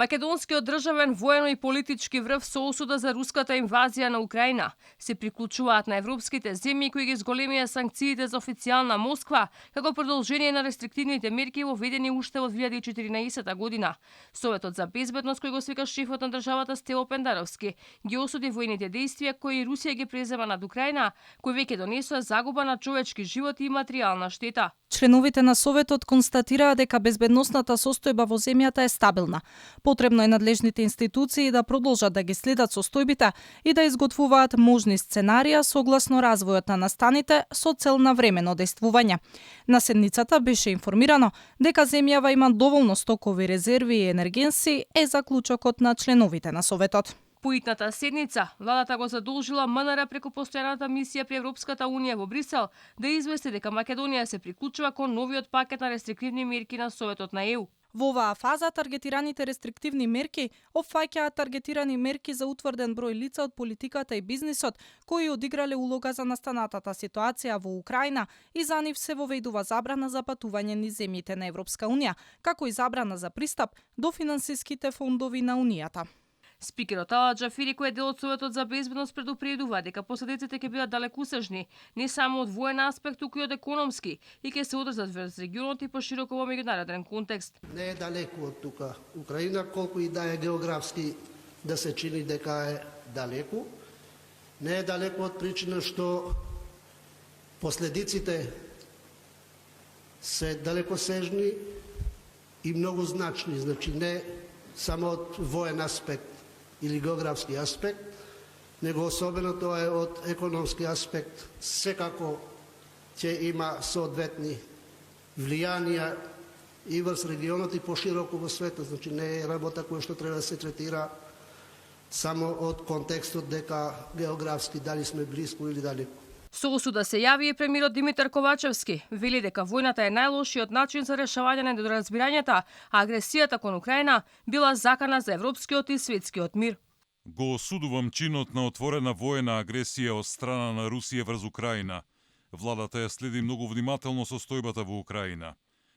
Македонскиот државен воено и политички врв со осуда за руската инвазија на Украина се приклучуваат на европските земји кои ги зголемија санкциите за официјална Москва како продолжение на рестриктивните мерки воведени уште во 2014 година. Советот за безбедност кој го свика шефот на државата Стево Пендаровски ги осуди воените действија кои Русија ги презема над Украина, кои веќе донесоа загуба на човечки животи и материјална штета. Членовите на Советот констатираа дека безбедносната состојба во земјата е стабилна. Потребно е надлежните институции да продолжат да ги следат состојбите и да изготвуваат можни сценарија согласно развојот на настаните со цел на времено действување. На седницата беше информирано дека земјава има доволно стокови резерви и енергенси е заклучокот на членовите на Советот. Поитната седница, владата го задолжила МНР преку постојаната мисија при Европската Унија во Брисел да извести дека Македонија се приклучува кон новиот пакет на рестриктивни мерки на Советот на ЕУ. Во оваа фаза таргетираните рестриктивни мерки опфаќаат таргетирани мерки за утврден број лица од политиката и бизнисот кои одиграле улога за настанатата ситуација во Украина и за нив се воведува забрана за патување низ земјите на Европска Унија, како и забрана за пристап до финансиските фондови на Унијата. Спикерот Ала Џафери, кој е дел од Советот за безбедност, предупредува дека последиците ќе бидат далекусежни, не само од воен аспект, туку и од економски, и ќе се одржат врз регионот и пошироко во меѓународен контекст. Не е далеку од тука Украина, колку и да е географски да се чини дека е далеку. Не е далеку од причина што последиците се далекосежни и многу значни, значи не само од воен аспект или географски аспект, него особено тоа е од економски аспект. Секако ќе има соодветни влијанија и врз регионот и пошироко во светот. Значи не е работа која што треба да се третира само од контекстот дека географски дали сме блиску или далеку. Со осуда се јави и премиерот Димитар Ковачевски. Вели дека војната е најлошиот начин за решавање на недоразбирањата, а агресијата кон Украина била закана за европскиот и светскиот мир. Го осудувам чинот на отворена воена агресија од страна на Русија врз Украина. Владата ја следи многу внимателно состојбата во Украина.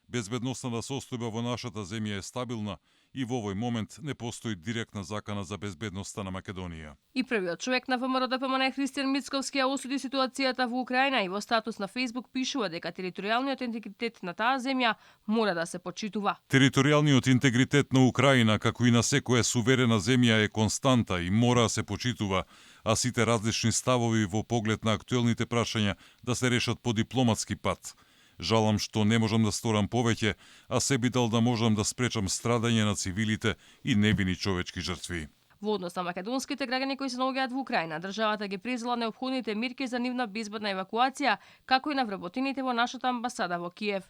Безбедносната состојба во нашата земја е стабилна и во овој момент не постои директна закана за безбедноста на Македонија. И првиот човек на ВМРО-ДПМН Христијан Мицковски ја осуди ситуацијата во Украина и во статус на Facebook пишува дека територијалниот интегритет на таа земја мора да се почитува. Територијалниот интегритет на Украина, како и на секоја суверена земја, е константа и мора да се почитува, а сите различни ставови во поглед на актуелните прашања да се решат по дипломатски пат. Жалам што не можам да сторам повеќе, а се би дал да можам да спречам страдање на цивилите и невини човечки жртви. Во однос на македонските граѓани кои се наоѓаат во Украина, државата ги презела неопходните мерки за нивна безбедна евакуација, како и на вработените во нашата амбасада во Киев.